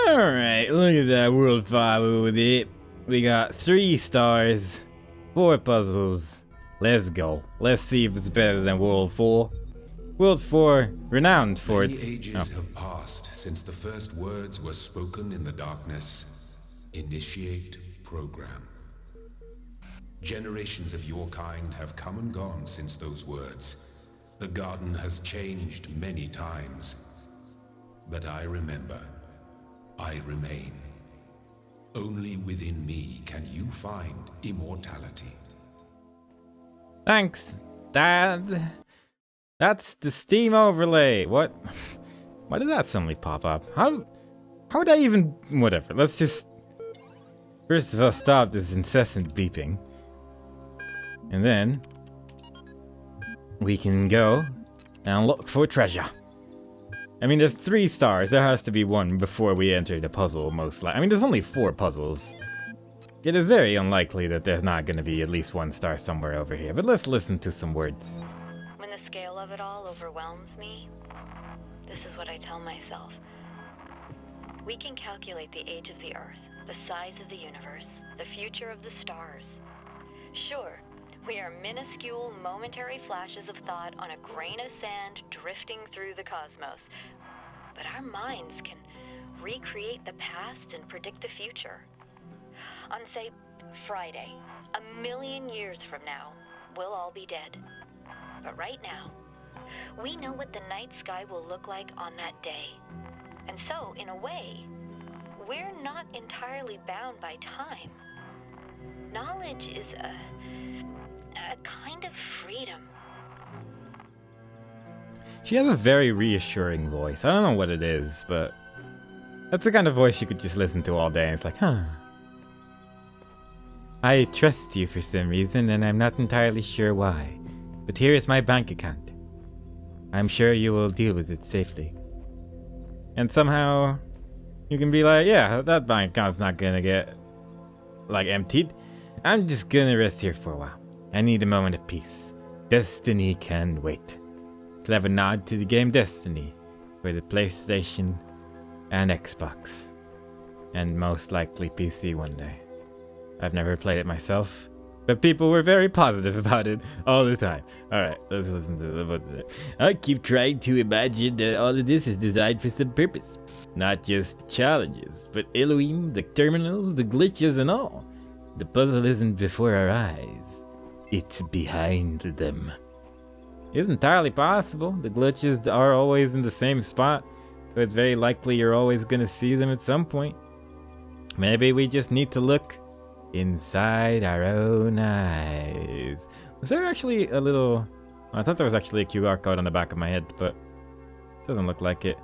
Alright, look at that World 5 over there. We got 3 stars, 4 puzzles. Let's go. Let's see if it's better than World 4. World 4, renowned for Many its... ages have passed since the first words were spoken in the darkness. Initiate program. Generations of your kind have come and gone since those words. The garden has changed many times. But I remember. I remain. Only within me can you find immortality. Thanks, Dad. That's the Steam overlay. What? Why did that suddenly pop up? How would I even... Whatever, let's just... First of all, stop this incessant beeping. And then... we can go and look for treasure. I mean, there's 3 stars. There has to be 1 before we enter the puzzle, most likely. I mean, there's only 4 puzzles. It is very unlikely that there's not going to be at least 1 star somewhere over here. But let's listen to some words. When the scale of it all overwhelms me, this is what I tell myself. We can calculate the age of the Earth, the size of the universe, the future of the stars. Sure, we are minuscule, momentary flashes of thought on a grain of sand drifting through the cosmos. But our minds can recreate the past and predict the future. On, say, Friday, 1,000,000 years from now, we'll all be dead. But right now, we know what the night sky will look like on that day. And so, in a way, we're not entirely bound by time. Knowledge is a kind of freedom. She has a very reassuring voice. I don't know what it is, but... that's the kind of voice you could just listen to all day and it's like, huh. I trust you for some reason, and I'm not entirely sure why. But here is my bank account. I'm sure you will deal with it safely. And somehow, you can be like, yeah, that bank account's not gonna get, like, emptied. I'm just gonna rest here for a while. I need a moment of peace. Destiny can wait. Clever nod to the game Destiny for the PlayStation and Xbox. And most likely PC one day. I've never played it myself, but people were very positive about it all the time. Alright, let's listen to the... I keep trying to imagine that all of this is designed for some purpose. Not just challenges, but Elohim, the terminals, the glitches and all. The puzzle isn't before our eyes. It's behind them. It's entirely possible. The glitches are always in the same spot, so it's very likely you're always going to see them at some point. Maybe we just need to look inside our own eyes. Was there actually a little... I thought there was actually a QR code on the back of my head, but it doesn't look like it.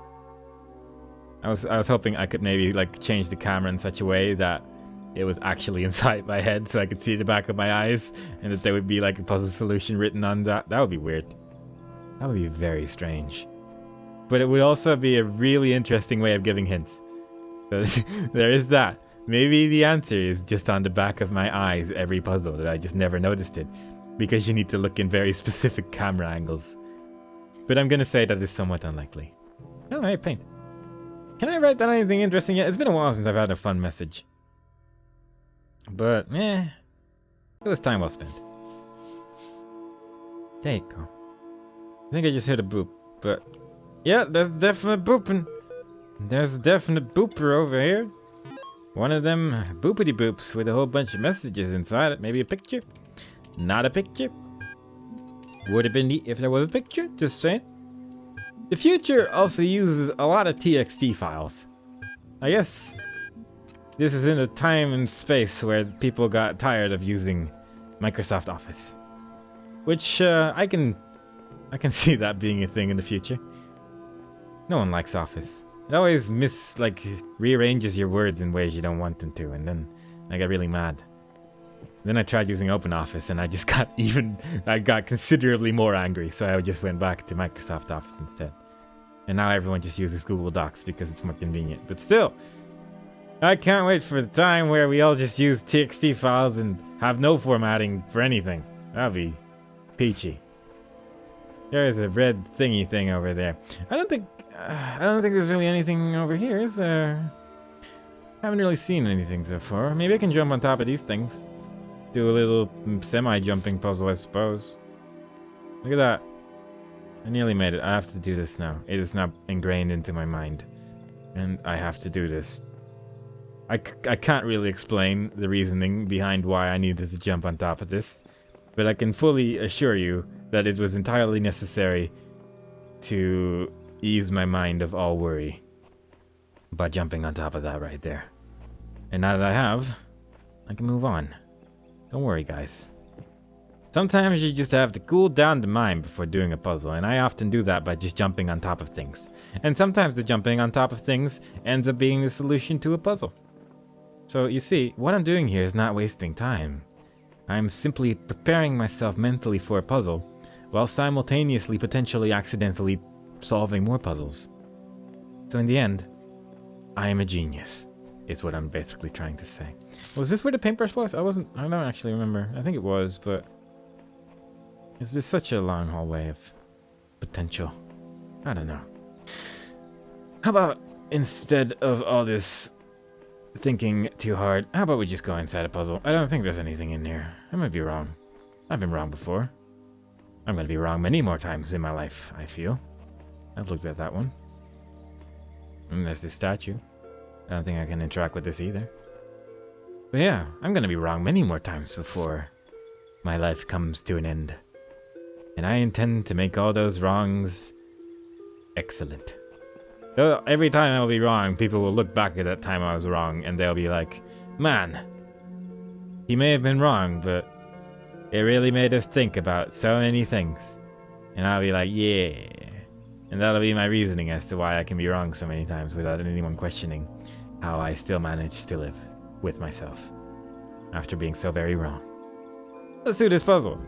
I was hoping I could maybe like change the camera in such a way that it was actually inside my head so I could see the back of my eyes and that there would be like a puzzle solution written on that. That would be weird. That would be very strange. But it would also be a really interesting way of giving hints. So there is that. Maybe the answer is just on the back of my eyes every puzzle that I just never noticed it. Because you need to look in very specific camera angles. But I'm gonna say that is somewhat unlikely. Oh, hey, paint. Can I write down anything interesting yet? It's been a while since I've had a fun message. But, it was time well spent. There you go. I think I just heard a boop, but... yeah, there's definite booping. There's a definite booper over here. One of them boopity boops with a whole bunch of messages inside it. Maybe a picture? Not a picture. Would have been neat if there was a picture, just saying. The future also uses a lot of TXT files. I guess this is in a time and space where people got tired of using Microsoft Office. Which, I can see that being a thing in the future. No one likes Office. It always rearranges your words in ways you don't want them to, and then I get really mad. Then I tried using OpenOffice, and I just got considerably more angry, so I just went back to Microsoft Office instead. And now everyone just uses Google Docs because it's more convenient. But still, I can't wait for the time where we all just use TXT files and have no formatting for anything. That'll be peachy. There's a red thingy thing over there. I don't think there's really anything over here, is there? Haven't really seen anything so far. Maybe I can jump on top of these things. Do a little semi-jumping puzzle, I suppose. Look at that. I nearly made it. I have to do this now. It is now ingrained into my mind. And I have to do this. I can't really explain the reasoning behind why I needed to jump on top of this. But I can fully assure you that it was entirely necessary to ease my mind of all worry by jumping on top of that right there. And now that I have, I can move on. Don't worry, guys. Sometimes you just have to cool down the mind before doing a puzzle, and I often do that by just jumping on top of things. And sometimes the jumping on top of things ends up being the solution to a puzzle. So you see, what I'm doing here is not wasting time. I'm simply preparing myself mentally for a puzzle, while simultaneously potentially accidentally solving more puzzles. So in the end, I am a genius, is what I'm basically trying to say. Was this where the paintbrush was? I don't actually remember. I think it was, but it's just such a long hallway of potential. I don't know. How about instead of all this thinking too hard, how about we just go inside a puzzle? I don't think there's anything in here. I might be wrong. I've been wrong before. I'm going to be wrong many more times in my life, I feel. I've looked at that one. And there's this statue. I don't think I can interact with this either. But yeah, I'm going to be wrong many more times before my life comes to an end. And I intend to make all those wrongs excellent. So every time I'll be wrong, people will look back at that time I was wrong and they'll be like, man, he may have been wrong, but it really made us think about so many things. And I'll be like, yeah. And that'll be my reasoning as to why I can be wrong so many times without anyone questioning how I still manage to live with myself after being so very wrong. Let's do this puzzle.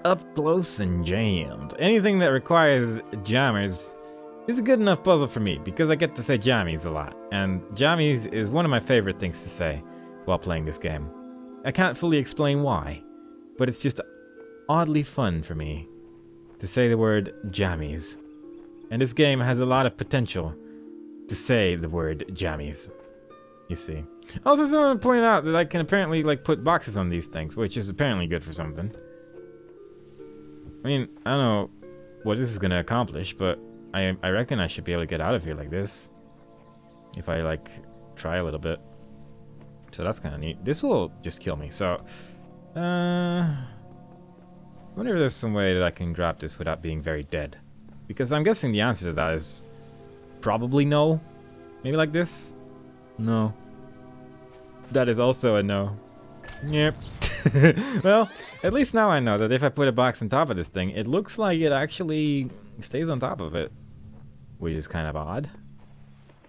Up close and jammed. Anything that requires jammers is a good enough puzzle for me because I get to say jammies a lot. And jammies is one of my favorite things to say while playing this game. I can't fully explain why, but it's just oddly fun for me to say the word jammies. And this game has a lot of potential to say the word jammies, you see. Also, someone pointed out that I can apparently put boxes on these things, which is apparently good for something. I mean, I don't know what this is going to accomplish, but I reckon I should be able to get out of here like this. If I, try a little bit. So that's kind of neat. This will just kill me, so... I wonder if there's some way that I can drop this without being very dead. Because I'm guessing the answer to that is... probably no. Maybe like this? No. That is also a no. Yep. Well, at least now I know that if I put a box on top of this thing, it looks like it actually stays on top of it. Which is kind of odd.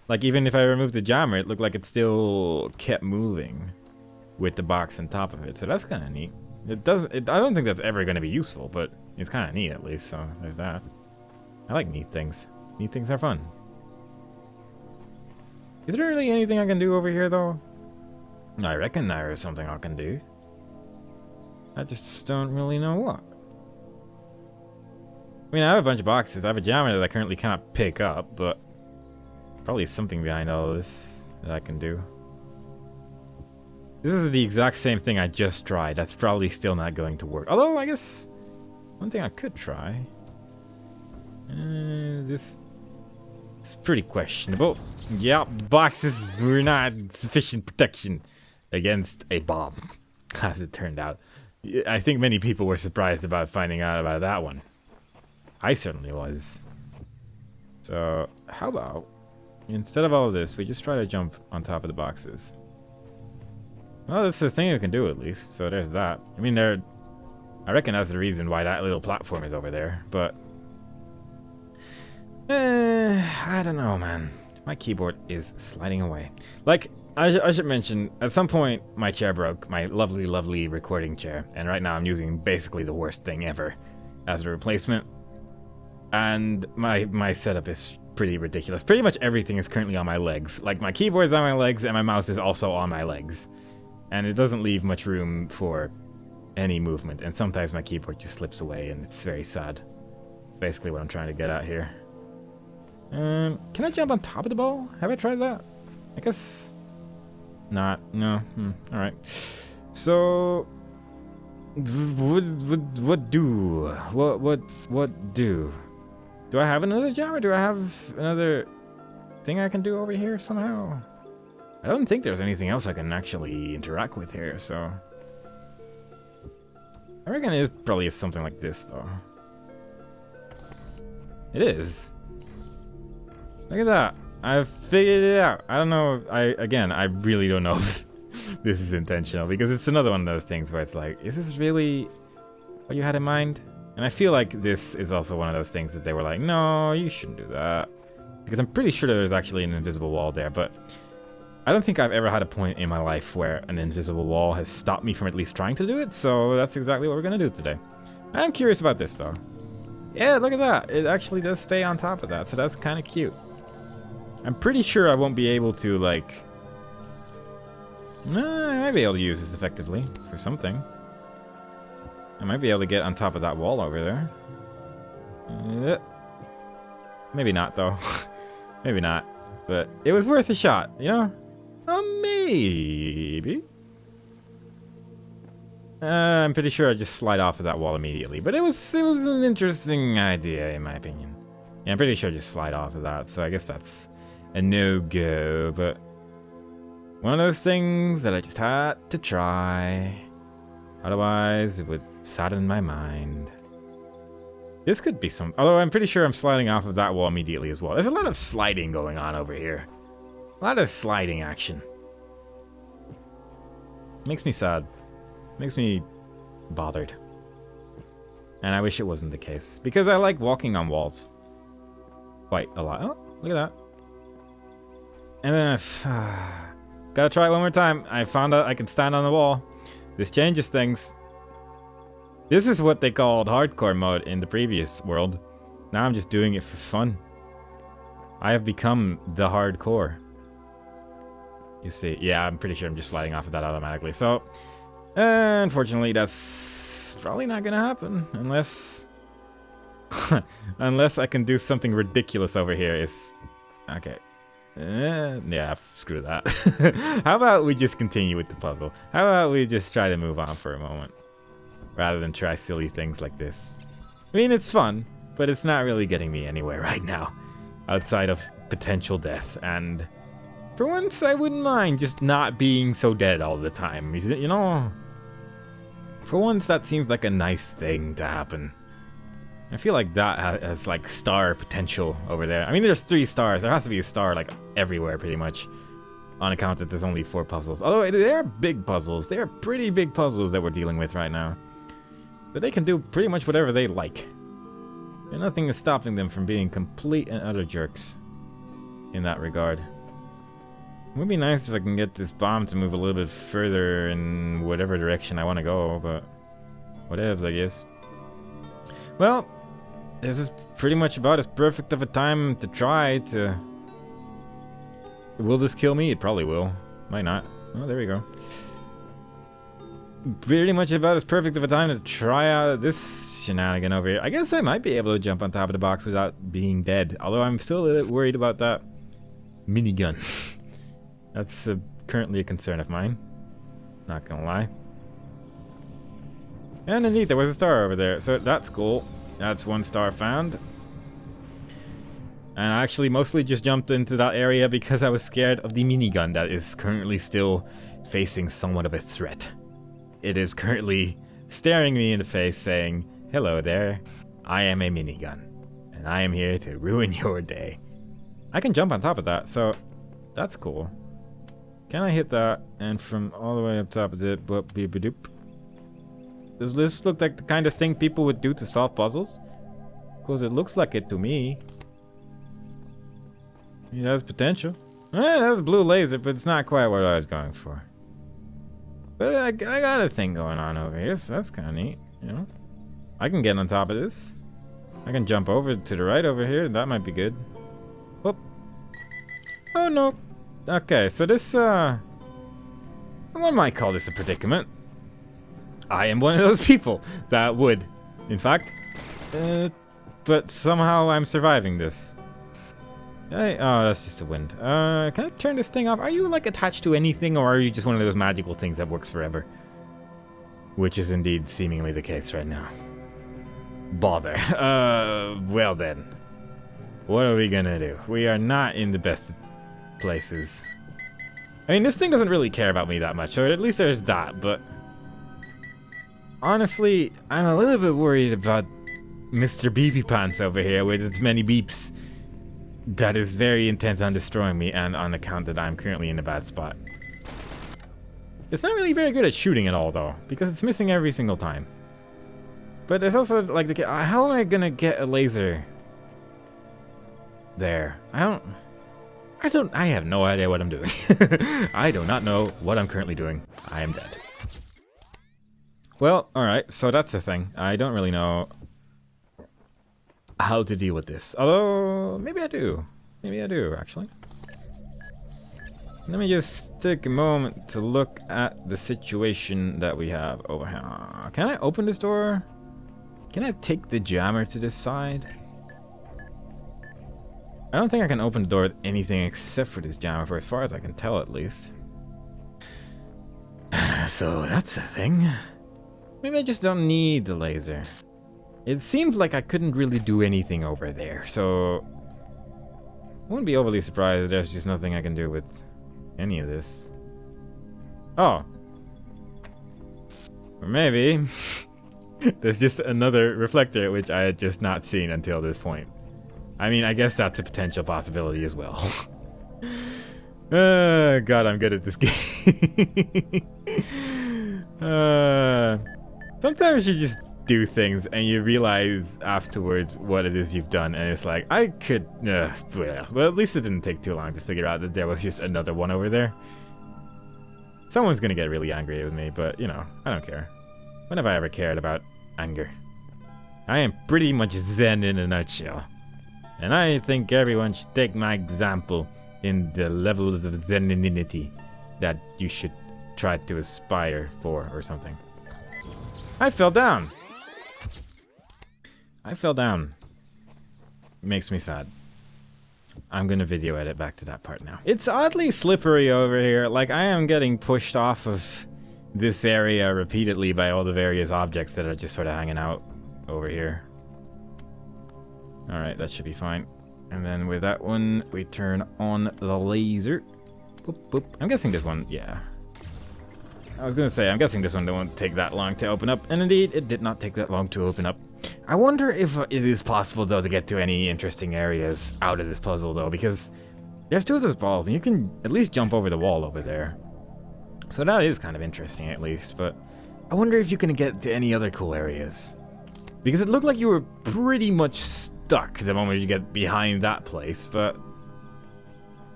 Like, even if I removed the jammer, it looked like it still kept moving with the box on top of it. So that's kind of neat. I don't think that's ever going to be useful, but it's kind of neat at least, so there's that. I like neat things. Neat things are fun. Is there really anything I can do over here, though? I reckon there is something I can do. I just don't really know what. I mean, I have a bunch of boxes. I have a jammer that I currently cannot pick up, but probably something behind all of this that I can do. This is the exact same thing I just tried. That's probably still not going to work. Although, I guess one thing I could try. This is pretty questionable. Yep, boxes were not sufficient protection against a bomb, as it turned out. I think many people were surprised about finding out about that one. I certainly was. So, how about, instead of all of this, we just try to jump on top of the boxes. Well, that's the thing we can do at least, so there's that. I mean, I reckon that's the reason why that little platform is over there, but... I don't know, man. My keyboard is sliding away. Like, I should mention, at some point, my chair broke. My lovely, lovely recording chair. And right now I'm using basically the worst thing ever as a replacement. And my setup is pretty ridiculous. Pretty much everything is currently on my legs. Like, my keyboard is on my legs, and my mouse is also on my legs. And it doesn't leave much room for any movement. And sometimes my keyboard just slips away, and it's very sad. Basically what I'm trying to get at here. Can I jump on top of the ball? Have I tried that? I guess Not? No? Alright. So... What do? What do? Do I have another job, or do I have another thing I can do over here somehow? I don't think there's anything else I can actually interact with here, so... I reckon it probably is something like this, though. It is. Look at that. I've figured it out. I don't know. I really don't know if this is intentional, because it's another one of those things where it's like, is this really what you had in mind? And I feel like this is also one of those things that they were like, no, you shouldn't do that. Because I'm pretty sure there's actually an invisible wall there, but I don't think I've ever had a point in my life where an invisible wall has stopped me from at least trying to do it, so that's exactly what we're going to do today. I'm curious about this, though. Yeah, look at that. It actually does stay on top of that, so that's kind of cute. I'm pretty sure I won't be able to, like... No, I might be able to use this effectively for something. I might be able to get on top of that wall over there. Maybe not, though. Maybe not. But it was worth a shot, you know? Maybe. I'm pretty sure I just slide off of that wall immediately. But it was an interesting idea, in my opinion. Yeah, I'm pretty sure I just slide off of that. So I guess that's a no-go. But one of those things that I just had to try. Otherwise, it would sadden my mind. This could be some... Although I'm pretty sure I'm sliding off of that wall immediately as well. There's a lot of sliding going on over here. A lot of sliding action. Makes me sad. Makes me bothered. And I wish it wasn't the case. Because I like walking on walls. Quite a lot. Oh, look at that. And then gotta try it one more time. I found out I can stand on the wall. This changes things. This is what they called hardcore mode in the previous world. Now I'm just doing it for fun. I have become the hardcore. You see, yeah, I'm pretty sure I'm just sliding off of that automatically. So, unfortunately, that's probably not gonna happen unless, unless I can do something ridiculous over here. Is okay. Yeah, screw that. How about we just continue with the puzzle? How about we just try to move on for a moment, rather than try silly things like this? I mean, it's fun, but it's not really getting me anywhere right now, outside of potential death. And for once, I wouldn't mind just not being so dead all the time. You know, for once, that seems like a nice thing to happen. I feel like that has like star potential over there. I mean, there's 3 stars. There has to be a star like everywhere pretty much, on account that there's only 4 puzzles. Although they are big puzzles. They are pretty big puzzles that we're dealing with right now. But they can do pretty much whatever they like. And nothing is stopping them from being complete and utter jerks in that regard. It would be nice if I can get this bomb to move a little bit further in whatever direction I want to go, but whatevs, I guess. Well, this is pretty much about as perfect of a time to try to... Will this kill me? It probably will. Might not. Oh, there we go. Pretty much about as perfect of a time to try out this shenanigan over here. I guess I might be able to jump on top of the box without being dead. Although I'm still a little bit worried about that minigun. That's currently a concern of mine. Not gonna lie. And indeed, there was a star over there. So that's cool. That's 1 star found. And I actually mostly just jumped into that area because I was scared of the minigun that is currently still facing somewhat of a threat. It is currently staring me in the face saying, "Hello there, I am a minigun, and I am here to ruin your day." I can jump on top of that, so that's cool. Can I hit that? And from all the way up top of it, boop, beep, doop. Does this look like the kind of thing people would do to solve puzzles? Because it looks like it to me. It has potential. That's a blue laser, but it's not quite what I was going for. But I got a thing going on over here, so that's kind of neat, you know? I can get on top of this. I can jump over to the right over here. That might be good. Whoop. Oh, no. Okay, so this, one might call this a predicament. I am one of those people that would, in fact. But somehow I'm surviving this. Oh, that's just a wind. Can I turn this thing off? Are you, like, attached to anything, or are you just one of those magical things that works forever? Which is indeed seemingly the case right now. Bother. Well then. What are we gonna do? We are not in the best places. I mean, this thing doesn't really care about me that much, so at least there's that, but... honestly, I'm a little bit worried about Mr. Beepy Pants over here with its many beeps. That is very intent on destroying me, and on account that I'm currently in a bad spot. It's not really very good at shooting at all, though, because it's missing every single time. But it's also, like, how am I gonna get a laser there? I have no idea what I'm doing. I do not know what I'm currently doing. I am dead. Well, alright, so that's the thing. I don't really know how to deal with this. Although, maybe I do. Maybe I do, actually. Let me just take a moment to look at the situation that we have over here. Can I open this door? Can I take the jammer to this side? I don't think I can open the door with anything except for this jammer, for as far as I can tell, at least. So that's a thing. Maybe I just don't need the laser. It seemed like I couldn't really do anything over there, so... I wouldn't be overly surprised if there's just nothing I can do with any of this. Oh. Or maybe... there's just another reflector, which I had just not seen until this point. I mean, I guess that's a potential possibility as well. God, I'm good at this game. Sometimes you just do things and you realize afterwards what it is you've done, and it's like, I could... well, at least it didn't take too long to figure out that there was just another one over there. Someone's gonna get really angry with me, but, you know, I don't care. When have I ever cared about anger? I am pretty much zen in a nutshell. And I think everyone should take my example in the levels of zeninity that you should try to aspire for or something. I fell down! I fell down. Makes me sad. I'm gonna video edit back to that part now. It's oddly slippery over here. Like, I am getting pushed off of this area repeatedly by all the various objects that are just sort of hanging out over here. Alright, that should be fine. And then with that one, we turn on the laser. Boop, boop. I'm guessing this one, yeah. I was gonna say, I'm guessing this one won't take that long to open up. And indeed, it did not take that long to open up. I wonder if it is possible, though, to get to any interesting areas out of this puzzle, though, because there's two of those balls, and you can at least jump over the wall over there. So that is kind of interesting, at least, but I wonder if you can get to any other cool areas. Because it looked like you were pretty much stuck the moment you get behind that place, but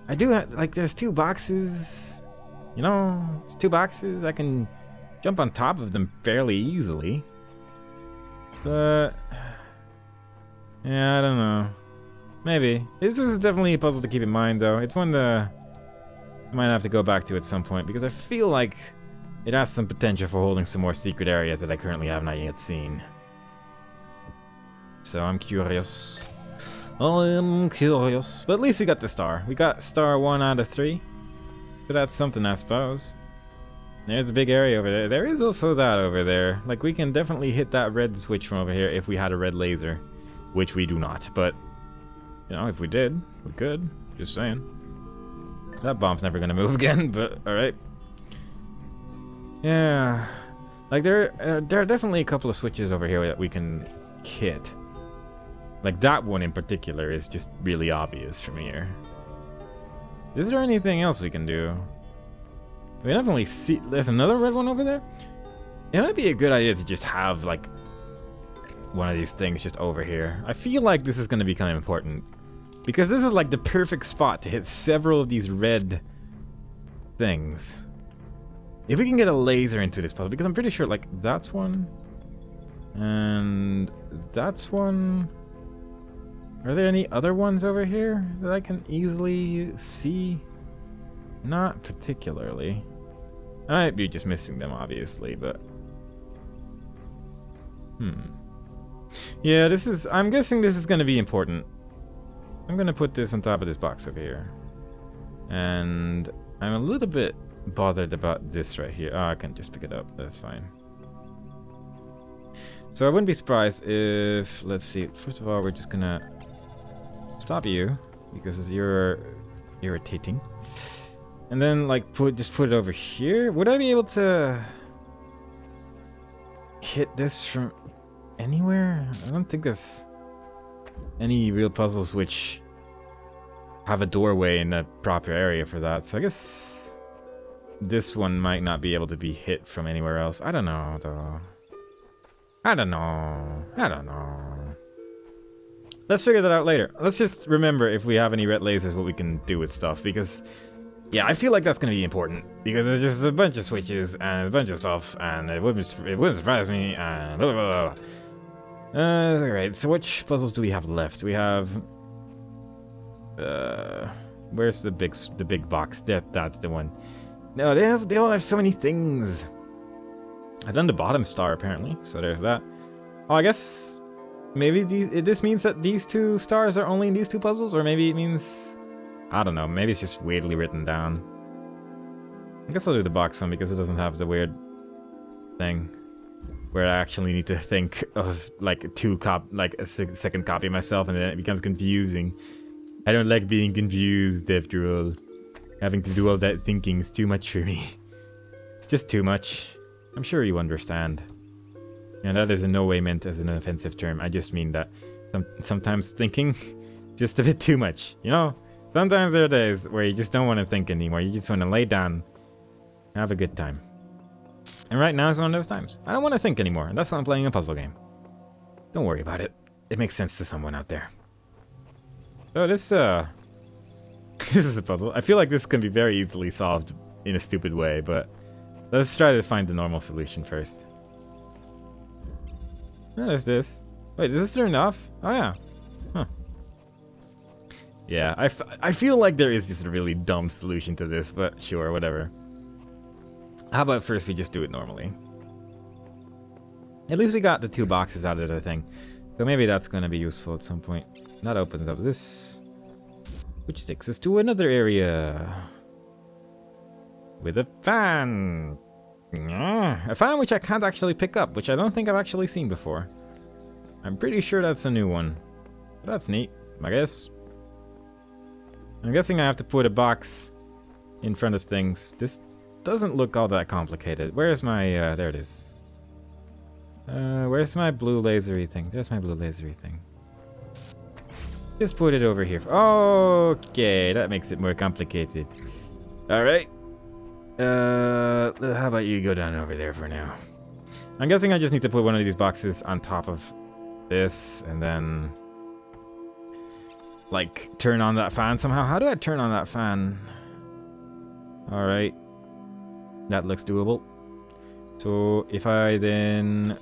I do have, like, there's two boxes, you know, there's two boxes, I can jump on top of them fairly easily. But, yeah, I don't know. Maybe. This is definitely a puzzle to keep in mind, though. It's one that I might have to go back to at some point, because I feel like it has some potential for holding some more secret areas that I currently have not yet seen. So I'm curious. I am curious. But at least we got the star. We got star 1 out of 3. But that's something, I suppose. There's a big area over there. There is also that over there. Like, we can definitely hit that red switch from over here if we had a red laser. Which we do not. But, you know, if we did, we could. Just saying. That bomb's never gonna move again, but alright. Yeah. Like, there are definitely a couple of switches over here that we can hit. Like, that one in particular is just really obvious from here. Is there anything else we can do? We definitely see... There's another red one over there? It might be a good idea to just have, like, one of these things just over here. I feel like this is going to be kind of important. Because this is, like, the perfect spot to hit several of these red things. If we can get a laser into this puzzle, because I'm pretty sure, like, that's one. And that's one. Are there any other ones over here that I can easily see? Not particularly. I might be just missing them, obviously, but... Yeah, this is... I'm guessing this is going to be important. I'm gonna put this on top of this box over here. And I'm a little bit bothered about this right here. Oh, I can just pick it up. That's fine. So I wouldn't be surprised if, let's see, first of all, we're just gonna stop you because you're irritating. And then like just put it over here. Would I be able to hit this from anywhere? I don't think there's any real puzzles which have a doorway in a proper area for that. So I guess this one might not be able to be hit from anywhere else. I don't know though. I don't know. Let's figure that out later. Let's just remember if we have any red lasers what we can do with stuff, because yeah, I feel like that's gonna be important, because there's just a bunch of switches and a bunch of stuff, and it wouldn't surprise me, and blah blah blah. Alright, so which puzzles do we have left? We have where's the big box? That's the one. No, they all have so many things. I've done the bottom star apparently, so there's that. Oh, I guess maybe this means that these two stars are only in these two puzzles, or maybe it means, I don't know, maybe it's just weirdly written down. I guess I'll do the box one because it doesn't have the weird thing where I actually need to think of like a second copy myself, and then it becomes confusing. I don't like being confused after all. Having to do all that thinking is too much for me. It's just too much. I'm sure you understand. And that is in no way meant as an offensive term. I just mean that sometimes thinking just a bit too much, you know? Sometimes there are days where you just don't want to think anymore. You just want to lay down, have a good time. And right now is one of those times. I don't want to think anymore. That's why I'm playing a puzzle game. Don't worry about it. It makes sense to someone out there. So this this is a puzzle. I feel like this can be very easily solved in a stupid way, but let's try to find the normal solution first. Oh, there's this. Wait, is this turned off? Oh yeah. Huh. Yeah, I feel like there is just a really dumb solution to this, but sure, whatever. How about first we just do it normally? At least we got the two boxes out of the thing. So maybe that's going to be useful at some point. That opens up this, which takes us to another area. With a fan. A fan which I can't actually pick up, which I don't think I've actually seen before. I'm pretty sure that's a new one. But that's neat, I guess. I'm guessing I have to put a box in front of things. This doesn't look all that complicated. Where's my, there it is. Where's my blue lasery thing? There's my blue lasery thing. Just put it over here. Okay, that makes it more complicated. Alright. How about you go down over there for now? I'm guessing I just need to put one of these boxes on top of this, and then like turn on that fan somehow. How do I turn on that fan? Alright. That looks doable. So if I then...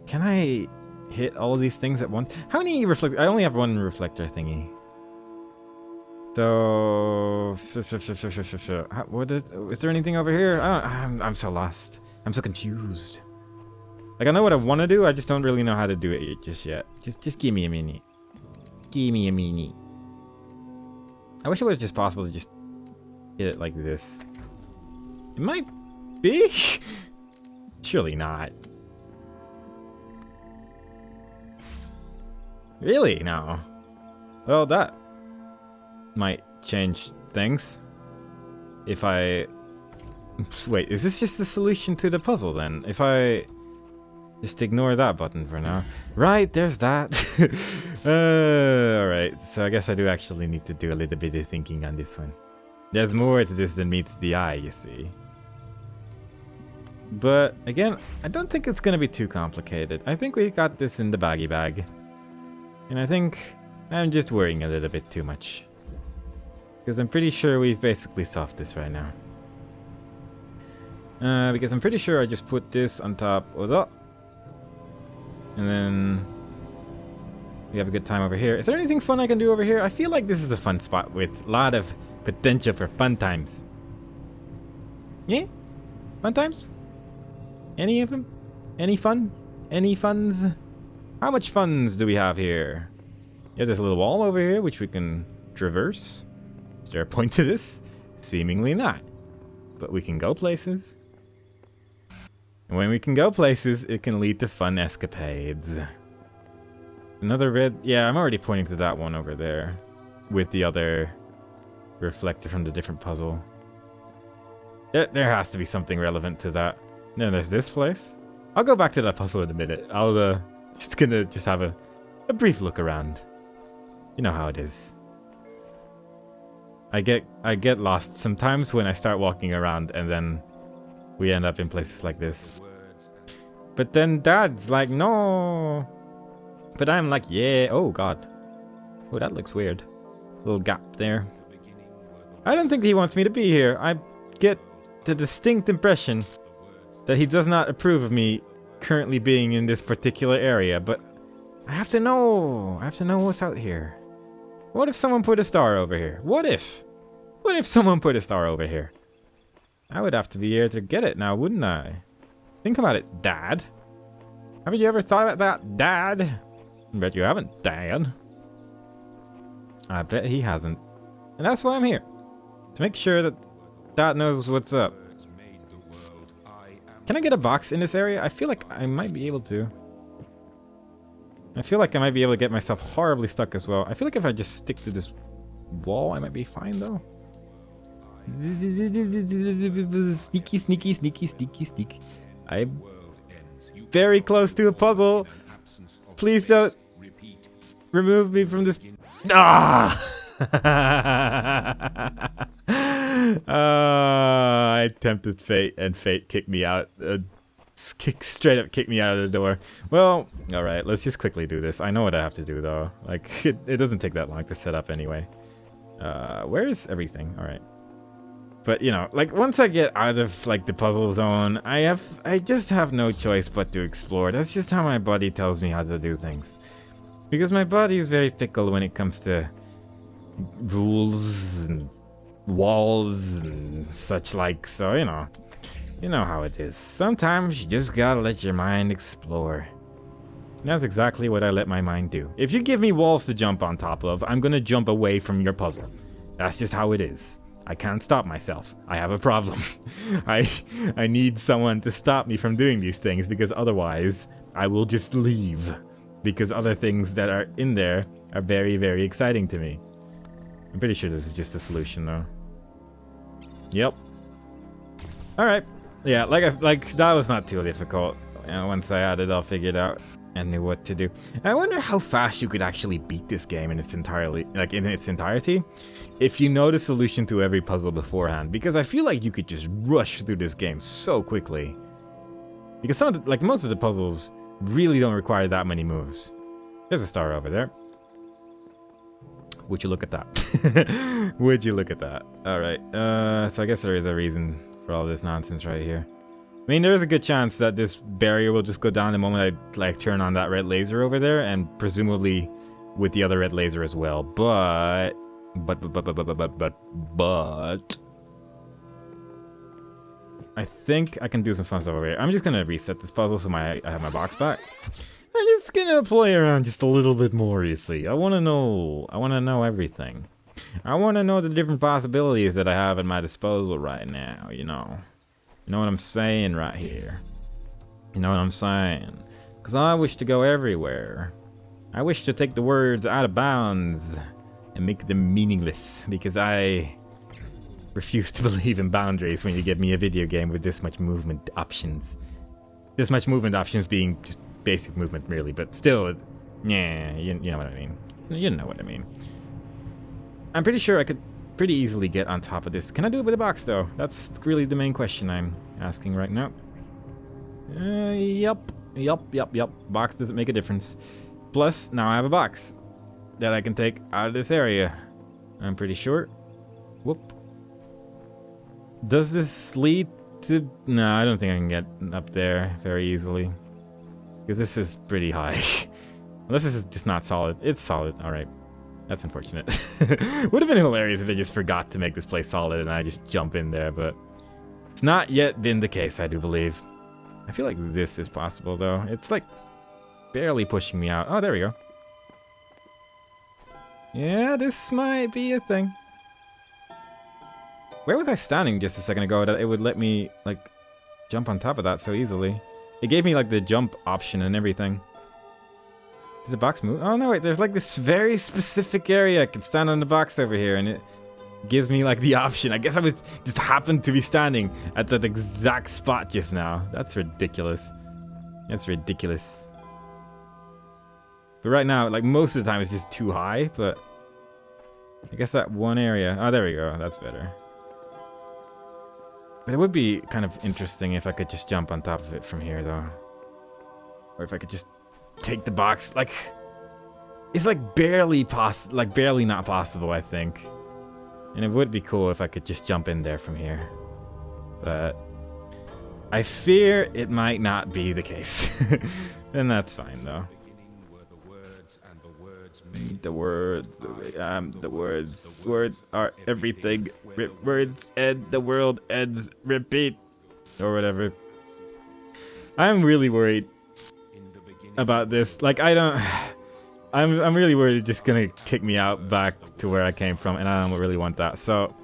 Can I hit all of these things at once? How many reflectors? I only have one reflector thingy. So... Is there anything over here? I'm so lost. I'm so confused. Like, I know what I want to do, I just don't really know how to do it just yet. Just give me a minute. Give me a minute. I wish it was just possible to just hit it like this. It might be. Surely not. Really? No. Well, that might change things. If I... Wait, is this just the solution to the puzzle then? If I just ignore that button for now. Right, there's that. Alright, so I guess I do actually need to do a little bit of thinking on this one. There's more to this than meets the eye, you see. But, again, I don't think it's gonna be too complicated. I think we got this in the baggy bag. And I think I'm just worrying a little bit too much. Because I'm pretty sure we've basically solved this right now. Because I'm pretty sure I just put this on top of that. And then we have a good time over here. Is there anything fun I can do over here? I feel like this is a fun spot with a lot of potential for fun times. Yeah? Fun times? Any of them? Any fun? Any funds? How much funds do we have here? You have this little wall over here, which we can traverse. Is there a point to this? Seemingly not. But we can go places. And when we can go places, it can lead to fun escapades. Another red... Yeah, I'm already pointing to that one over there. With the other reflector from the different puzzle. There has to be something relevant to that. No, there's this place. I'll go back to that puzzle in a minute. I'll just gonna have a brief look around. You know how it is. I get lost sometimes when I start walking around and then we end up in places like this. But then Dad's like, no. But I'm like, yeah. Oh, God. Oh, that looks weird. Little gap there. I don't think he wants me to be here. I get the distinct impression that he does not approve of me currently being in this particular area. But I have to know. I have to know what's out here. What if someone put a star over here? What if? What if someone put a star over here? I would have to be here to get it now, wouldn't I? Think about it, Dad. Haven't you ever thought about that, Dad? I bet you haven't, Dad. I bet he hasn't. And that's why I'm here. To make sure that Dad knows what's up. Can I get a box in this area? I feel like I might be able to. I feel like I might be able to get myself horribly stuck as well. I feel like if I just stick to this wall, I might be fine though. Sneaky, sneaky, sneaky, sneaky, sneaky. I'm very close to a puzzle. Please don't remove me from this. Ah! I tempted fate, and fate kicked me out. Straight up kicked me out of the door. Well, alright, let's just quickly do this. I know what I have to do though. Like, it doesn't take that long to set up anyway. Where is everything? Alright. But, you know, like, once I get out of, like, the puzzle zone, I just have no choice but to explore. That's just how my body tells me how to do things. Because my body is very fickle when it comes to rules and walls and such like. So, you know how it is. Sometimes you just gotta let your mind explore. And that's exactly what I let my mind do. If you give me walls to jump on top of, I'm gonna jump away from your puzzle. That's just how it is. I can't stop myself. I have a problem. I need someone to stop me from doing these things, because otherwise I will just leave. Because other things that are in there are very, very exciting to me. I'm pretty sure this is just a solution though. Yep. Alright. Yeah, like that was not too difficult. You know, once I had it all figured out and knew what to do. I wonder how fast you could actually beat this game in its entirety if you know the solution to every puzzle beforehand, because I feel like you could just rush through this game so quickly. Because most of the puzzles really don't require that many moves. There's a star over there. Would you look at that? Would you look at that? Alright, so I guess there is a reason for all this nonsense right here. I mean, there's a good chance that this barrier will just go down the moment I, like, turn on that red laser over there, and presumably with the other red laser as well. But I think I can do some fun stuff over here. I'm just gonna reset this puzzle so I have my box back. I'm just gonna play around just a little bit more, you see. I wanna know everything. I wanna know the different possibilities that I have at my disposal right now, you know. You know what I'm saying right here. You know what I'm saying. Because I wish to go everywhere. I wish to take the words out of bounds and make them meaningless. Because I refuse to believe in boundaries when you give me a video game with this much movement options. This much movement options being just basic movement really, but still, yeah, you know what I mean. You know what I mean. I'm pretty sure I could pretty easily get on top of this. Can I do it with a box though? That's really the main question I'm asking right now. Yup. Box doesn't make a difference. Plus, now I have a box that I can take out of this area. I'm pretty sure. Whoop. Does this lead to... No, I don't think I can get up there very easily. Because this is pretty high. Unless this is just not solid. It's solid. Alright. That's unfortunate. Would have been hilarious if they just forgot to make this place solid and I just jump in there, but it's not yet been the case, I do believe. I feel like this is possible, though. It's like barely pushing me out. Oh, there we go. Yeah, this might be a thing. Where was I standing just a second ago that it would let me, like, jump on top of that so easily? It gave me, like, the jump option and everything. Did the box move? Oh, no, wait, there's, like, this very specific area. I can stand on the box over here, and it gives me, like, the option. I guess I was just happened to be standing at that exact spot just now. That's ridiculous. That's ridiculous. But right now, like, most of the time it's just too high, but I guess that one area... Oh, there we go. That's better. But it would be kind of interesting if I could just jump on top of it from here, though. Or if I could just take the box. Like, it's like barely not possible, I think. And it would be cool if I could just jump in there from here. But I fear it might not be the case. And that's fine, though. The words are everything. Words end, the world ends, repeat. Or whatever. I'm really worried about this. Like, I'm really worried it's just gonna kick me out back to where I came from, and I don't really want that. So,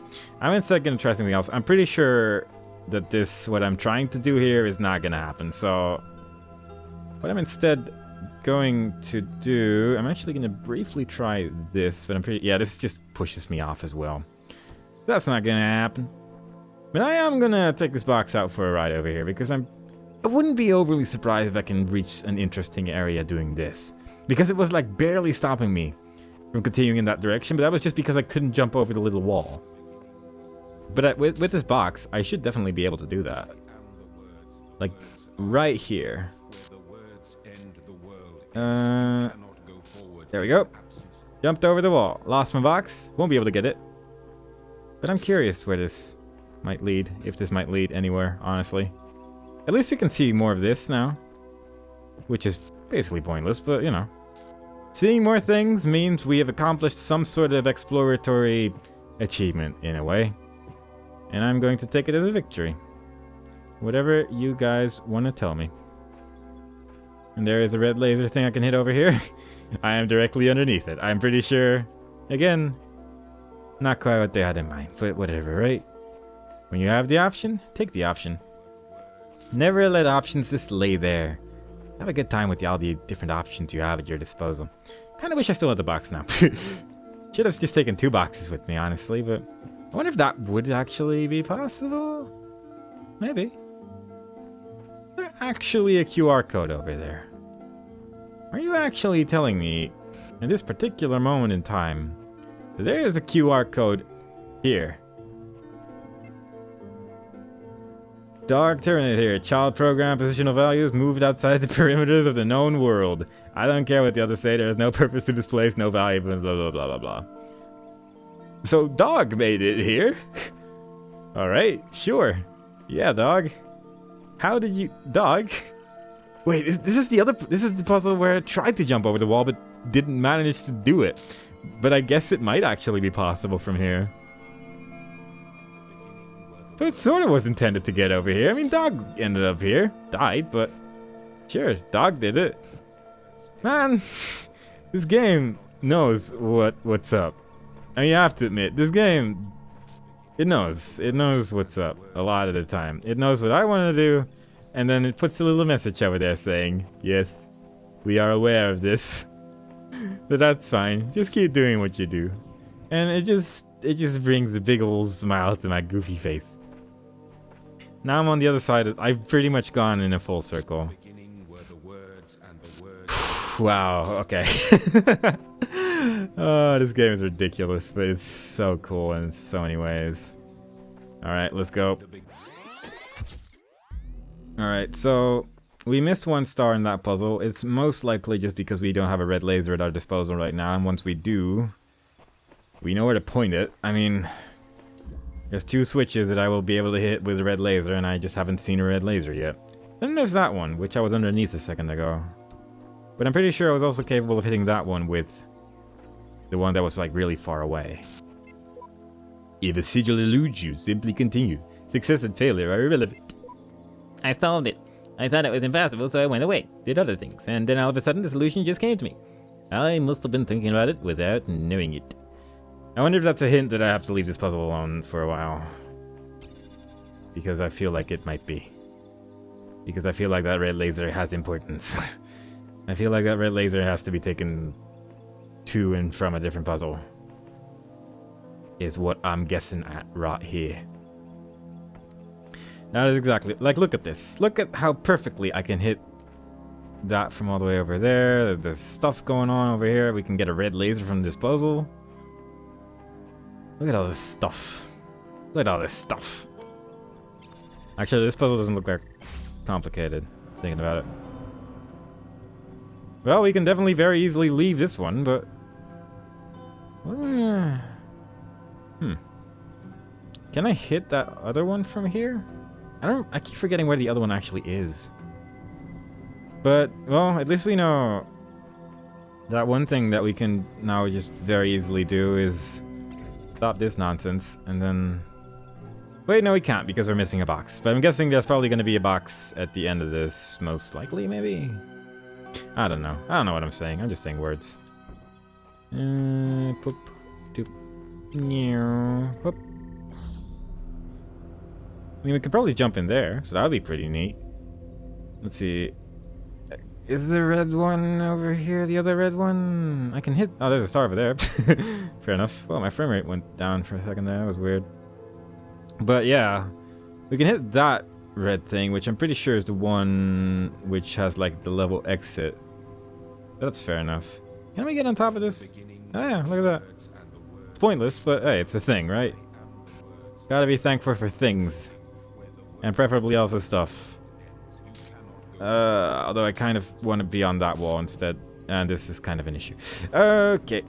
I'm instead gonna try something else. I'm pretty sure that what I'm trying to do here is not gonna happen. So, what I'm instead going to do, I'm actually gonna briefly try this, but yeah, this just pushes me off as well. That's not gonna happen. But I am gonna take this box out for a ride over here, because I wouldn't be overly surprised if I can reach an interesting area doing this. Because it was like barely stopping me from continuing in that direction, but that was just because I couldn't jump over the little wall. But with this box, I should definitely be able to do that. Like, right here. There we go. Jumped over the wall. Lost my box. Won't be able to get it. But I'm curious where this might lead. If this might lead anywhere, honestly. At least you can see more of this now. Which is basically pointless, but you know. Seeing more things means we have accomplished some sort of exploratory achievement, in a way. And I'm going to take it as a victory. Whatever you guys want to tell me. And there is a red laser thing I can hit over here. I am directly underneath it. I'm pretty sure. Again, not quite what they had in mind, but whatever, right? When you have the option, take the option. Never let options just lay there. Have a good time with all the different options you have at your disposal. Kinda wish I still had the box now. Should have just taken 2 boxes with me, honestly, but I wonder if that would actually be possible? Maybe. There's actually a QR code over there. Are you actually telling me, in this particular moment in time, that there is a QR code here? Dog Tyranid here. Child program positional values moved outside the perimeters of the known world. I don't care what the others say. There is no purpose to this place, no value, blah, blah, blah, blah, blah, blah. So, Dog made it here? Alright, sure. Yeah, Dog. How did you... Dog? Wait, this is the puzzle where I tried to jump over the wall, but didn't manage to do it. But I guess it might actually be possible from here. So it sort of was intended to get over here. I mean, Dog ended up here. Died, but... Sure, Dog did it. Man, this game knows what's up. I mean, you have to admit, this game... It knows what's up a lot of the time. It knows what I want to do, and then it puts a little message over there saying, yes, we are aware of this. But that's fine. Just keep doing what you do. And it just brings a big old smile to my goofy face. Now I'm on the other side. I've pretty much gone in a full circle. Wow, okay. Oh, this game is ridiculous, but it's so cool in so many ways. Alright, let's go. Alright, so we missed 1 star in that puzzle. It's most likely just because we don't have a red laser at our disposal right now, and once we do, we know where to point it. I mean, there's 2 switches that I will be able to hit with a red laser, and I just haven't seen a red laser yet. Then there's that one, which I was underneath a second ago. But I'm pretty sure I was also capable of hitting that one with the one that was like really far away. If a sigil eludes you, simply continue. Success and failure are irrelevant. I solved it. I thought it was impossible, so I went away, did other things, and then all of a sudden the solution just came to me. I must have been thinking about it without knowing it. I wonder if that's a hint that I have to leave this puzzle alone for a while. Because I feel like it might be. Because I feel like that red laser has importance. I feel like that red laser has to be taken to and from a different puzzle. Is what I'm guessing at right here. That is exactly... Like, look at this. Look at how perfectly I can hit that from all the way over there. There's stuff going on over here. We can get a red laser from this puzzle. Look at all this stuff. Look at all this stuff. Actually, this puzzle doesn't look that complicated, thinking about it. Well, we can definitely very easily leave this one, but... Can I hit that other one from here? I keep forgetting where the other one actually is. But, well, at least we know that one thing that we can now just very easily do is stop this nonsense, and then... Wait, no, we can't because we're missing a box. But I'm guessing there's probably going to be a box at the end of this, most likely, maybe? I don't know. I don't know what I'm saying. I'm just saying words. Poop. Doop. Poop. I mean, we could probably jump in there, so that would be pretty neat. Let's see. Is the red one over here the other red one? I can hit... Oh, there's a star over there. Fair enough. Well, my frame rate went down for a second there. That was weird. But yeah, we can hit that red thing, which I'm pretty sure is the one which has like the level exit. That's fair enough. Can we get on top of this? Oh yeah, look at that. It's pointless, but hey, it's a thing, right? Gotta be thankful for things. And preferably also stuff. Although I kind of want to be on that wall instead. And this is kind of an issue. Okay.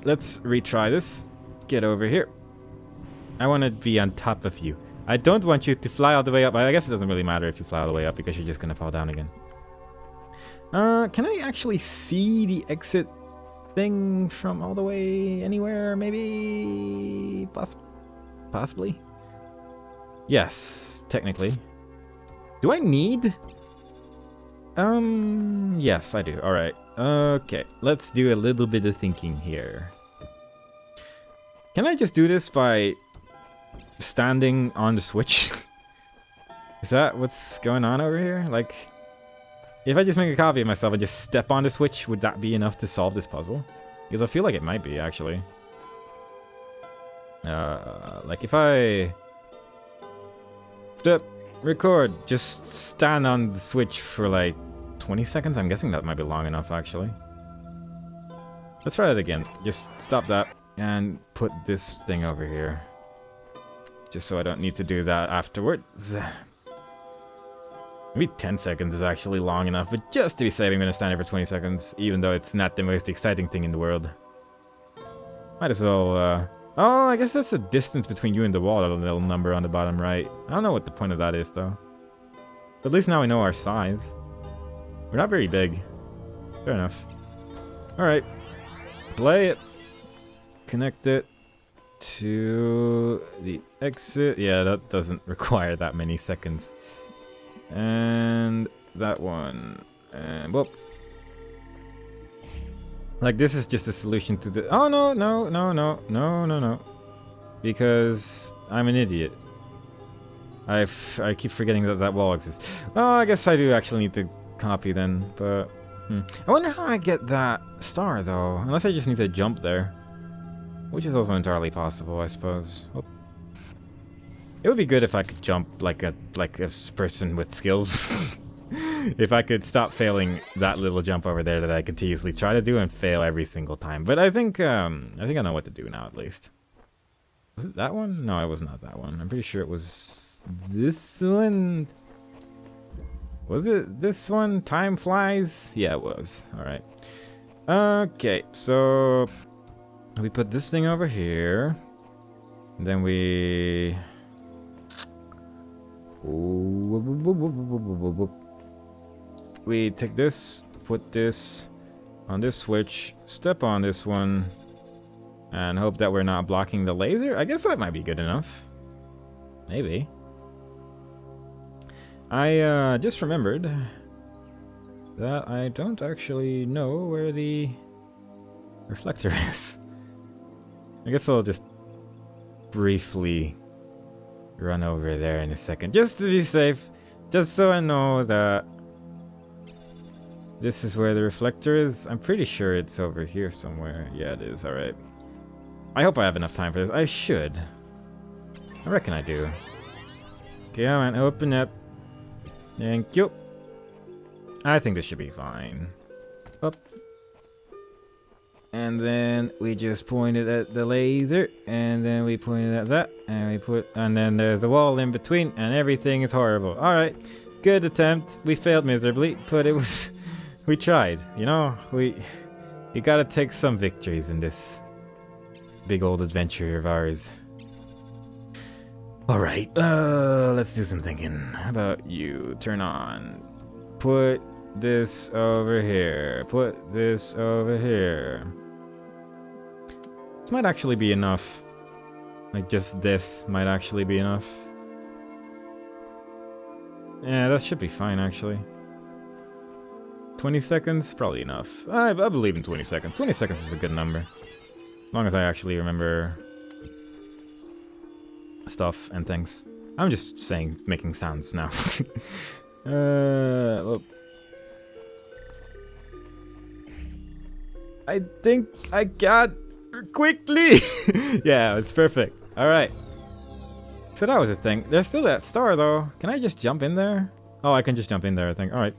Let's retry this. Get over here. I want to be on top of you. I don't want you to fly all the way up. I guess it doesn't really matter if you fly all the way up because you're just going to fall down again. Can I actually see the exit thing from all the way anywhere? Maybe? Possibly? Yes, technically. Do I need? Yes, I do. Alright. Okay, let's do a little bit of thinking here. Can I just do this by standing on the switch? Is that what's going on over here? Like, if I just make a copy of myself and just step on the switch, would that be enough to solve this puzzle? Because I feel like it might be, actually. Like if I... record, just stand on the switch for like 20 seconds? I'm guessing that might be long enough, actually. Let's try it again. Just stop that and put this thing over here. Just so I don't need to do that afterwards. Maybe 10 seconds is actually long enough, but just to be safe, I'm going to stand here for 20 seconds, even though it's not the most exciting thing in the world. Might as well, oh, I guess that's the distance between you and the wall, that little number on the bottom right. I don't know what the point of that is, though. But at least now we know our size. We're not very big. Fair enough. Alright. Play it. Connect it to the exit. Yeah, that doesn't require that many seconds. And that one. And, whoop. Like, this is just a solution to the... Oh, no. Because I'm an idiot. I keep forgetting that that wall exists. Oh, I guess I do actually need to copy then, but... I wonder how I get that star, though. Unless I just need to jump there. Which is also entirely possible, I suppose. Oh. It would be good if I could jump like a person with skills. If I could stop failing that little jump over there that I continuously try to do and fail every single time. But I think I know what to do now, at least. Was it that one? No, it was not that one. I'm pretty sure it was this one. Was it this one? Time flies? Yeah, it was. Alright. Okay, so we put this thing over here. And then we... We take this, put this on this switch, step on this one, and hope that we're not blocking the laser. I guess that might be good enough. Maybe. I just remembered that I don't actually know where the reflector is. I guess I'll just briefly run over there in a second, just to be safe, just so I know that this is where the reflector is. I'm pretty sure it's over here somewhere. Yeah, it is. Alright. I hope I have enough time for this. I should. I reckon I do. Okay, on, open up. Thank you. I think this should be fine. Up. And then we just pointed at the laser, and then we pointed at that, and then there's a wall in between, and everything is horrible. Alright, good attempt. We failed miserably, but it was... we tried, you know? We gotta take some victories in this big old adventure of ours. Alright, let's do some thinking. How about you? Turn on. Put this over here. Put this over here. This might actually be enough. Like, just this might actually be enough. Yeah, that should be fine, actually. 20 seconds? Probably enough. I believe in 20 seconds. 20 seconds is a good number. As long as I actually remember stuff and things. I'm just saying, making sounds now. Well, I think I got quickly. Yeah, it's perfect. All right. So that was a thing. There's still that star though. Can I just jump in there? Oh, I can just jump in there, I think. All right.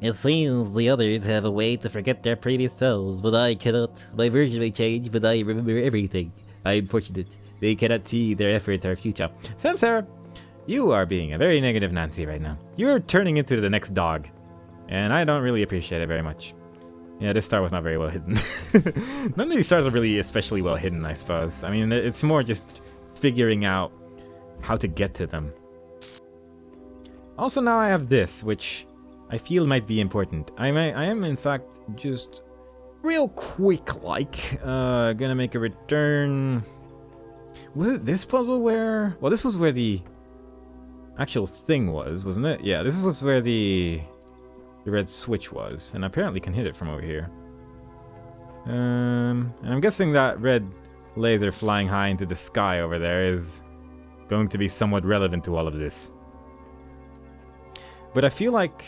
It seems the others have a way to forget their previous selves, but I cannot. My version may change, but I remember everything. I am fortunate. They cannot see their efforts are future. Samsara, you are being a very negative Nancy right now. You're turning into the next dog. And I don't really appreciate it very much. Yeah, this star was not very well hidden. None of these stars are really especially well hidden, I suppose. I mean, it's more just figuring out how to get to them. Also, now I have this, which I feel might be important. I am, in fact, just real quick-like, gonna make a return. Was it this puzzle where... Well, this was where the actual thing was, wasn't it? Yeah, this was where the red switch was, and I apparently can hit it from over here. And I'm guessing that red laser flying high into the sky over there is going to be somewhat relevant to all of this. But I feel like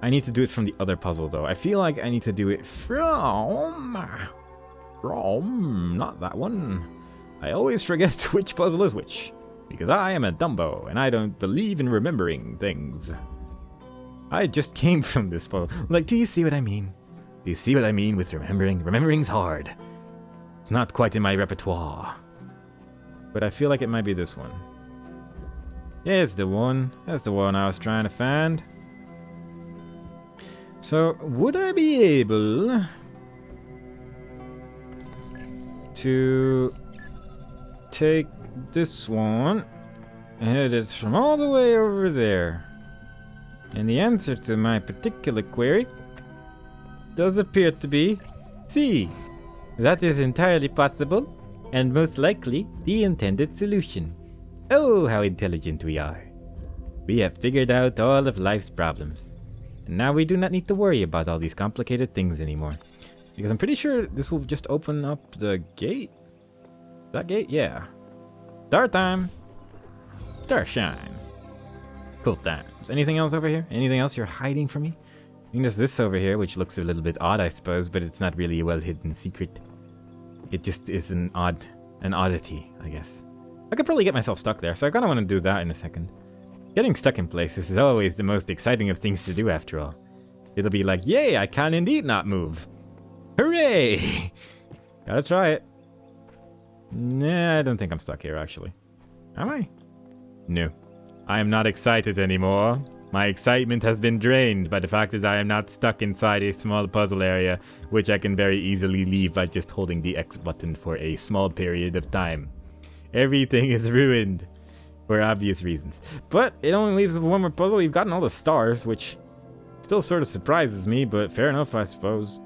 I need to do it from the other puzzle, though. I feel like I need to do it from... not that one. I always forget which puzzle is which, because I am a Dumbo, and I don't believe in remembering things. I just came from this puzzle. Like, do you see what I mean? Do you see what I mean with remembering? Remembering's hard. It's not quite in my repertoire. But I feel like it might be this one. Yeah, it's the one. That's the one I was trying to find. So, would I be able to take this one and hit it from all the way over there? And the answer to my particular query does appear to be C. That is entirely possible, and most likely the intended solution. Oh, how intelligent we are. We have figured out all of life's problems. And now we do not need to worry about all these complicated things anymore. Because I'm pretty sure this will just open up the gate. That gate? Yeah. Star time! Starshine! Cool times. Anything else over here? Anything else you're hiding from me? I think there's this over here, which looks a little bit odd, I suppose, but it's not really a well-hidden secret. It just is an oddity, I guess. I could probably get myself stuck there, so I kind of want to do that in a second. Getting stuck in places is always the most exciting of things to do, after all. It'll be like, yay, I can indeed not move. Hooray! Gotta try it. Nah, I don't think I'm stuck here, actually. Am I? No. I am not excited anymore. My excitement has been drained by the fact that I am not stuck inside a small puzzle area, which I can very easily leave by just holding the X button for a small period of time. Everything is ruined. For obvious reasons. But it only leaves one more puzzle. We've gotten all the stars, which still sort of surprises me, but fair enough, I suppose.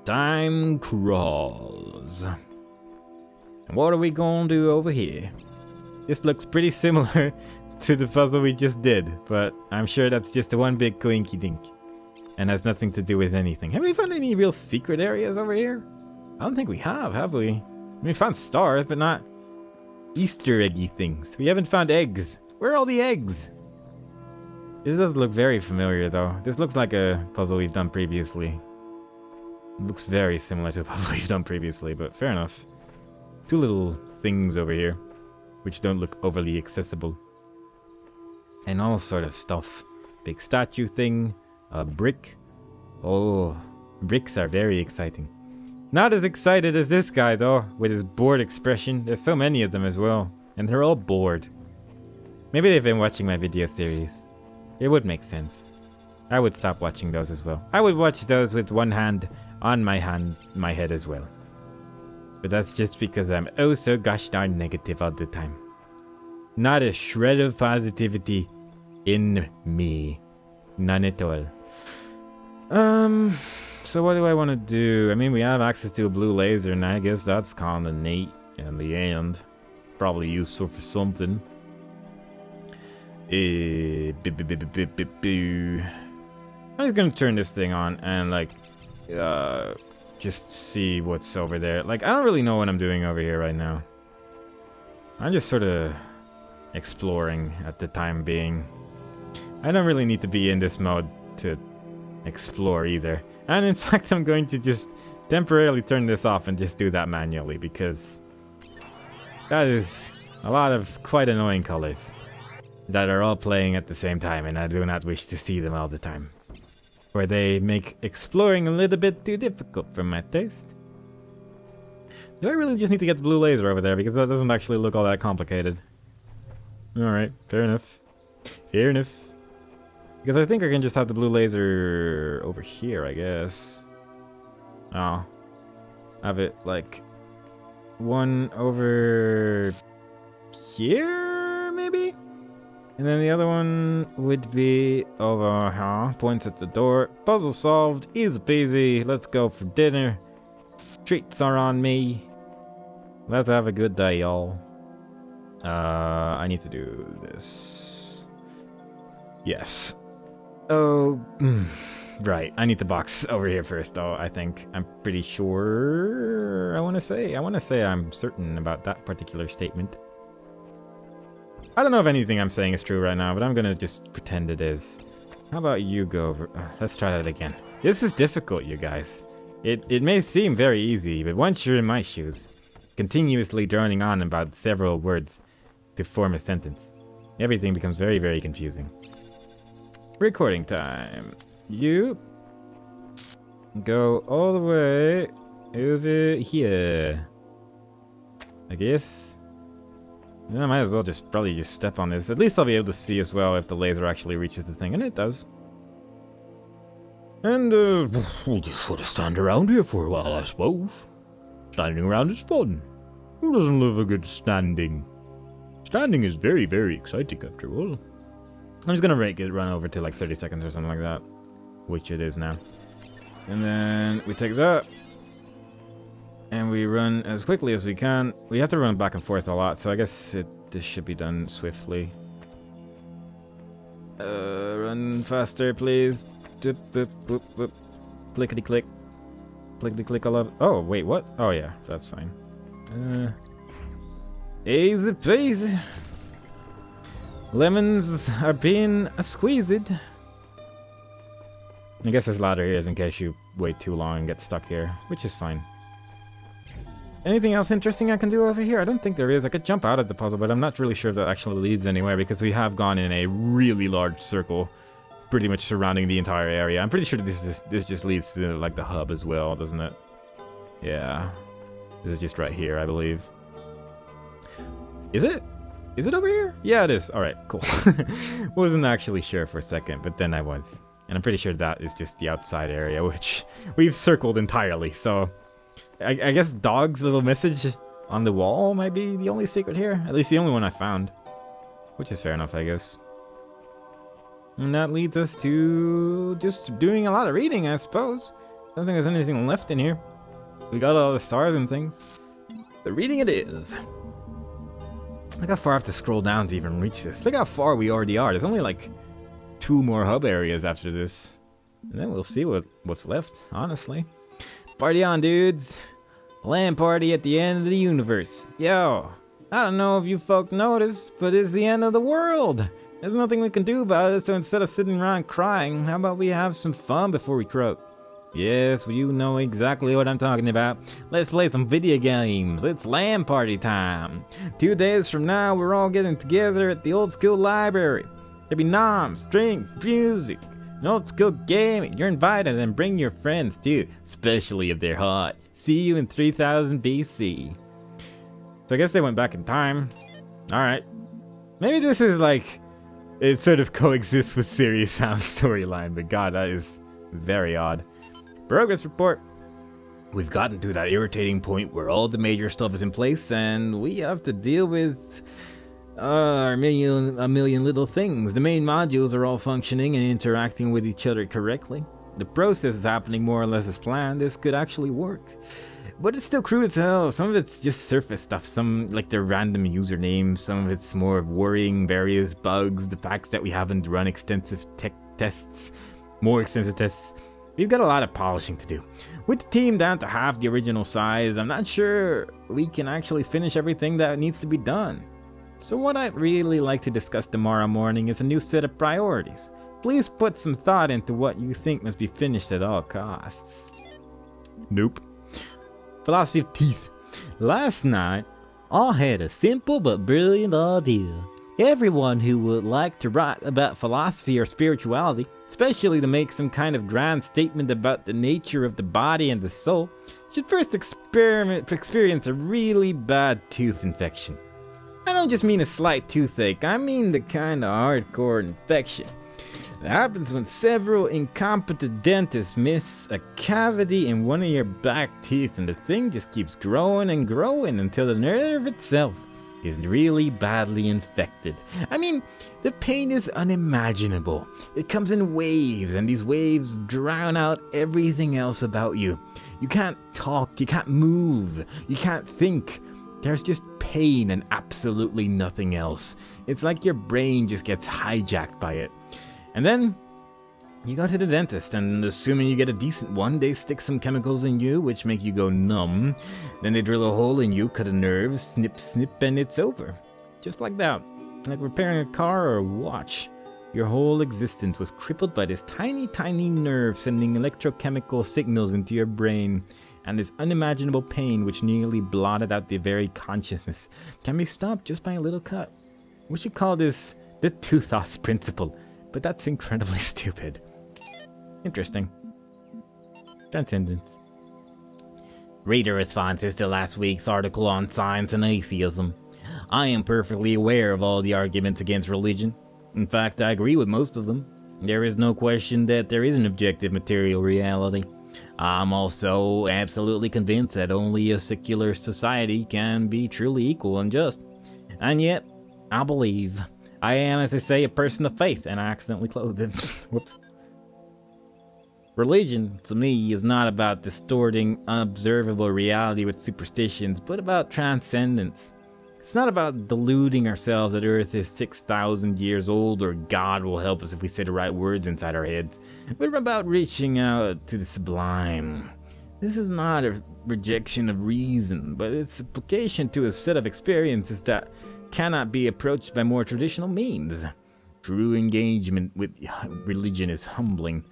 Time crawls. And what are we gonna do over here? This looks pretty similar to the puzzle we just did, but I'm sure that's just a one big coinky dink. and has nothing to do with anything. Have we found any real secret areas over here? I don't think we have we? I mean, we found stars, but not Easter eggy things. We haven't found eggs. Where are all the eggs? This does look very familiar, though. This looks like a puzzle we've done previously. It looks very similar to a puzzle we've done previously, but fair enough. Two little things over here, which don't look overly accessible. And all sort of stuff. Big statue thing, a brick. Oh, bricks are very exciting. Not as excited as this guy, though, with his bored expression. There's so many of them as well, and they're all bored. Maybe they've been watching my video series. It would make sense. I would stop watching those as well. I would watch those with one hand on my head as well. But that's just because I'm oh so gosh darn negative all the time. Not a shred of positivity in me. None at all. So what do I want to do? I mean, we have access to a blue laser, and I guess that's kind of neat in the end. Probably useful for something. I'm just gonna turn this thing on and, like, just see what's over there. Like, I don't really know what I'm doing over here right now. I'm just sort of exploring at the time being. I don't really need to be in this mode to explore either. And in fact, I'm going to just temporarily turn this off and just do that manually, because that is a lot of quite annoying colors that are all playing at the same time, and I do not wish to see them all the time. Or they make exploring a little bit too difficult for my taste. Do I really just need to get the blue laser over there? Because that doesn't actually look all that complicated. Alright, fair enough. Fair enough. Because I think I can just have the blue laser over here, I guess. Oh. Have it, like, one over here, maybe? And then the other one would be over here. Points at the door. Puzzle solved. Easy peasy. Let's go for dinner. Treats are on me. Let's have a good day, y'all. I need to do this. Yes. Oh, right. I need the box over here first, though, I think. I'm pretty sure. I want to say I'm certain about that particular statement. I don't know if anything I'm saying is true right now, but I'm gonna just pretend it is. How about you go over... let's try that again. This is difficult, you guys. It may seem very easy, but once you're in my shoes, continuously droning on about several words to form a sentence, everything becomes very, very confusing. Recording time. You go all the way over here, I guess. Yeah, I might as well probably just step on this. At least I'll be able to see as well if the laser actually reaches the thing, and it does. And, we'll just sort of stand around here for a while, I suppose. Standing around is fun. Who doesn't love a good standing? Standing is very, very exciting after all. I'm just gonna make it run over to like 30 seconds or something like that. Which it is now. And then we take that. And we run as quickly as we can. We have to run back and forth a lot, so I guess this should be done swiftly. Run faster, please. Boop, boop, boop, boop. Clickety click. Clickety click all of... Oh, wait, what? Oh, yeah, that's fine. Easy peasy. Lemons are being squeezed. I guess this ladder here is in case you wait too long and get stuck here, which is fine. Anything else interesting I can do over here? I don't think there is. I could jump out of the puzzle, but I'm not really sure if that actually leads anywhere because we have gone in a really large circle, pretty much surrounding the entire area. I'm pretty sure this just leads to like the hub as well, doesn't it? Yeah. This is just right here, I believe. Is it? Is it over here? Yeah, it is. Alright, cool. Wasn't actually sure for a second, but then I was. And I'm pretty sure that is just the outside area, which we've circled entirely, so... I guess Dog's little message on the wall might be the only secret here. At least the only one I found. Which is fair enough, I guess. And that leads us to just doing a lot of reading, I suppose. I don't think there's anything left in here. We got all the stars and things. The reading it is. Look how far I have to scroll down to even reach this. Look how far we already are. There's only like 2 more hub areas after this. And then we'll see what's left, honestly. Party on, dudes. Land party at the end of the universe. Yo, I don't know if you folk noticed, but it's the end of the world. There's nothing we can do about it, so instead of sitting around crying, how about we have some fun before we croak? Yes, you know exactly what I'm talking about. Let's play some video games. It's LAN party time. 2 days from now, we're all getting together at the old school library. There'll be noms, drinks, music, and old school gaming. You're invited, and bring your friends too, especially if they're hot. See you in 3000 BC. So I guess they went back in time. Alright. Maybe this is like, it sort of coexists with Serious Sam's storyline, but god, that is very odd. Progress report. We've gotten to that irritating point where all the major stuff is in place and we have to deal with a million little things. The main modules are all functioning and interacting with each other correctly. The process is happening more or less as planned. This could actually work. But it's still crude as hell. Some of it's just surface stuff, some like their random usernames, some of it's more of worrying various bugs, the facts that we haven't run extensive tech tests, more extensive tests. We've got a lot of polishing to do. With the team down to half the original size, I'm not sure we can actually finish everything that needs to be done. So what I'd really like to discuss tomorrow morning is a new set of priorities. Please put some thought into what you think must be finished at all costs. Nope. Philosophy of teeth. Last night, I had a simple but brilliant idea. Everyone who would like to write about philosophy or spirituality, especially to make some kind of grand statement about the nature of the body and the soul, should first experience a really bad tooth infection. I don't just mean a slight toothache, I mean the kind of hardcore infection. It happens when several incompetent dentists miss a cavity in one of your back teeth and the thing just keeps growing and growing until the nerve itself is really badly infected. I mean, the pain is unimaginable. It comes in waves and these waves drown out everything else about you. You can't talk, you can't move, you can't think. There's just pain and absolutely nothing else. It's like your brain just gets hijacked by it. And then you go to the dentist, and assuming you get a decent one, they stick some chemicals in you which make you go numb. Then they drill a hole in you, cut a nerve, snip snip, and it's over. Just like that. Like repairing a car or a watch. Your whole existence was crippled by this tiny nerve sending electrochemical signals into your brain. And this unimaginable pain which nearly blotted out the very consciousness can be stopped just by a little cut. We should call this the Talos Principle. But that's incredibly stupid. Interesting. Transcendence. Reader responses to last week's article on science and atheism. I am perfectly aware of all the arguments against religion. In fact, I agree with most of them. There is no question that there is an objective material reality. I'm also absolutely convinced that only a secular society can be truly equal and just. And yet, I believe. I am, as they say, a person of faith, and I accidentally closed it. Whoops. Religion, to me, is not about distorting unobservable reality with superstitions, but about transcendence. It's not about deluding ourselves that Earth is 6,000 years old, or God will help us if we say the right words inside our heads, but about reaching out to the sublime. This is not a rejection of reason, but its application to a set of experiences that cannot be approached by more traditional means. True engagement with religion is humbling.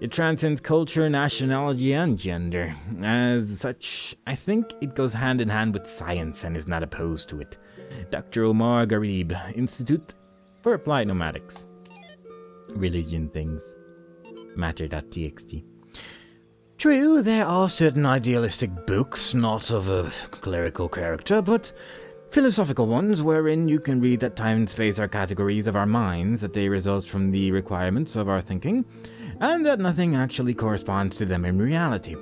It transcends culture, nationality, and gender. As such, I think it goes hand in hand with science and is not opposed to it. Dr. Omar Garib, Institute for Applied Nomadics. Religion things. Matter.txt. True, there are certain idealistic books, not of a clerical character, but philosophical ones wherein you can read that time and space are categories of our minds, that they result from the requirements of our thinking, and that nothing actually corresponds to them in reality.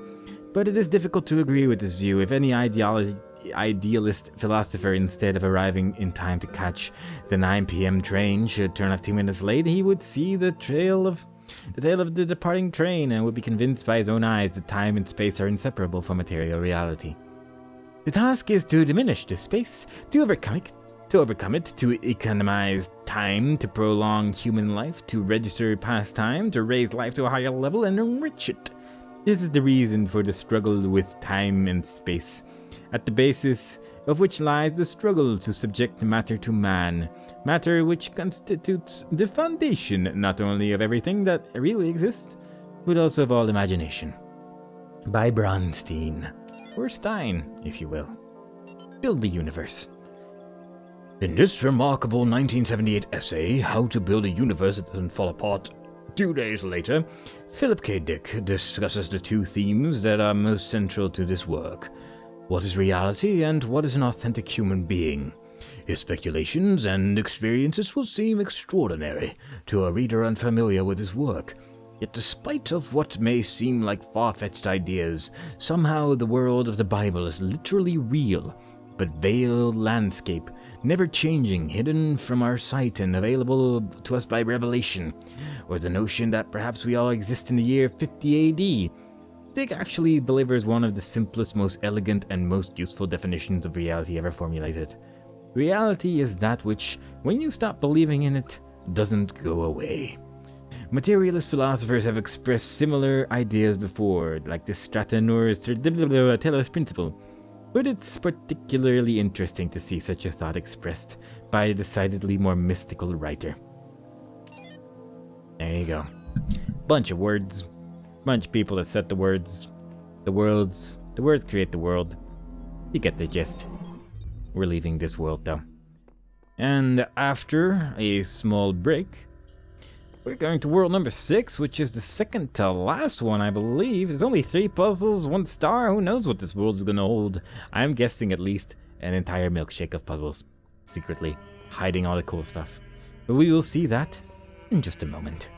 But it is difficult to agree with this view. If any idealist philosopher, instead of arriving in time to catch the 9 p.m. train, should turn up 2 minutes late, he would see the tail of the departing train and would be convinced by his own eyes that time and space are inseparable from material reality. The task is to diminish the space, to overcome it, To overcome it, to economize time, to prolong human life, to register past time, to raise life to a higher level and enrich it. This is the reason for the struggle with time and space, at the basis of which lies the struggle to subject matter to man, matter which constitutes the foundation not only of everything that really exists, but also of all imagination. By Bronstein, or Stein, if you will. Build the universe. In this remarkable 1978 essay, How to Build a Universe That Doesn't Fall Apart, 2 days later, Philip K. Dick discusses the two themes that are most central to this work. What is reality and what is an authentic human being? His speculations and experiences will seem extraordinary to a reader unfamiliar with his work. Yet despite of what may seem like far-fetched ideas, somehow the world of the Bible is literally real, but veiled landscape, never changing, hidden from our sight and available to us by revelation, or the notion that perhaps we all exist in the year 50 AD. Dick actually delivers one of the simplest, most elegant, and most useful definitions of reality ever formulated. Reality is that which, when you stop believing in it, doesn't go away. Materialist philosophers have expressed similar ideas before, like the Talos Principle, but it's particularly interesting to see such a thought expressed by a decidedly more mystical writer. There you go. Bunch of words. Bunch of people that set the words. The words create the world. You get the gist. We're leaving this world though. And after a small break, we're going to world number 6, which is the second to last one, I believe. There's only 3 puzzles, 1 star. Who knows what this world is going to hold? I'm guessing at least an entire milkshake of puzzles, secretly hiding all the cool stuff. But we will see that in just a moment.